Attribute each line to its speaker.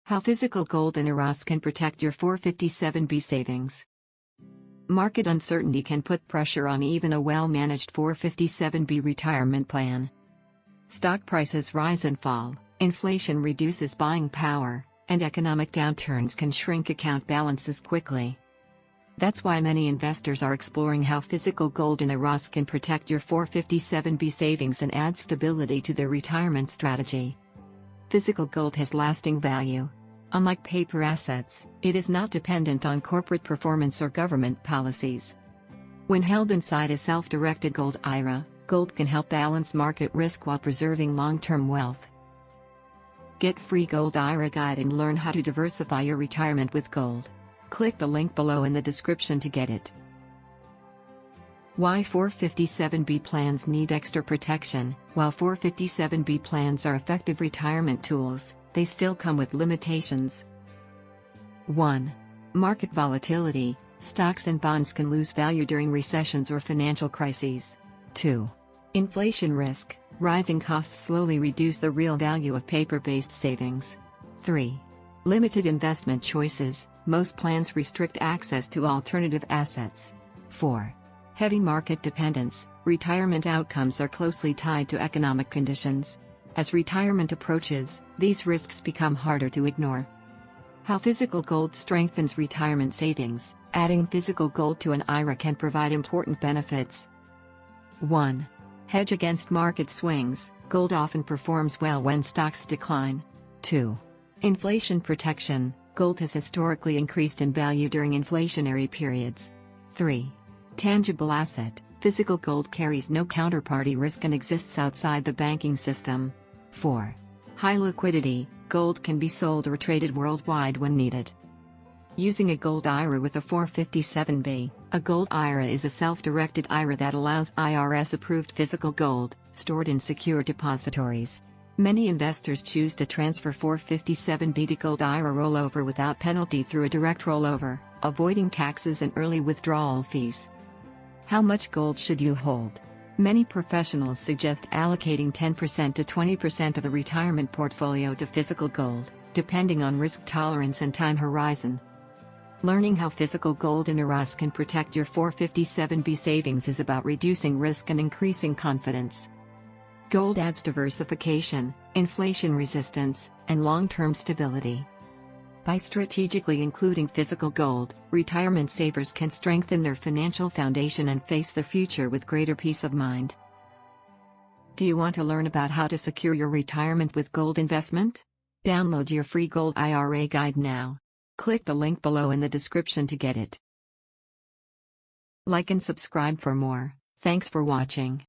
Speaker 1: How physical gold and IRAs can protect your 457b savings. Market uncertainty can put pressure on even a well-managed 457b retirement plan. Stock prices rise and fall, inflation reduces buying power, and economic downturns can shrink account balances quickly. That's why many investors are exploring how physical gold and IRAs can protect your 457b savings and add stability to their retirement strategy. Physical gold has lasting value. Unlike paper assets, it is not dependent on corporate performance or government policies. When held inside a self-directed gold IRA, gold can help balance market risk while preserving long-term wealth. Get free gold IRA guide and learn how to diversify your retirement with gold. Click the link below in the description to get it. Why 457b plans need extra protection. While 457b plans are effective retirement tools, they still come with limitations. 1. Market volatility. Stocks and bonds can lose value during recessions or financial crises. 2. Inflation risk. Rising costs slowly reduce the real value of paper-based savings. 3. Limited investment choices. Most plans restrict access to alternative assets. 4. Heavy market dependence. Retirement outcomes are closely tied to economic conditions. As retirement approaches, these risks become harder to ignore. How physical gold strengthens retirement savings. Adding physical gold to an IRA can provide important benefits. 1. Hedge against market swings. Gold often performs well when stocks decline. 2. Inflation protection. Gold has historically increased in value during inflationary periods. 3. Tangible asset. Physical gold carries no counterparty risk and exists outside the banking system. 4. High liquidity. Gold can be sold or traded worldwide when needed. Using a gold IRA with a 457b. A gold IRA is a self-directed IRA that allows IRS-approved physical gold, stored in secure depositories. Many investors choose to transfer 457b to gold IRA rollover without penalty through a direct rollover, avoiding taxes and early withdrawal fees. How much gold should you hold? Many professionals suggest allocating 10% to 20% of the retirement portfolio to physical gold, depending on risk tolerance and time horizon. Learning how physical gold and IRAs can protect your 457b savings is about reducing risk and increasing confidence. Gold adds diversification, inflation resistance, and long-term stability. By strategically including physical gold, retirement savers can strengthen their financial foundation and face the future with greater peace of mind. Do you want to learn about how to secure your retirement with gold investment? Download your free gold IRA guide now. Click the link below in the description to get it. Like and subscribe for more. Thanks for watching.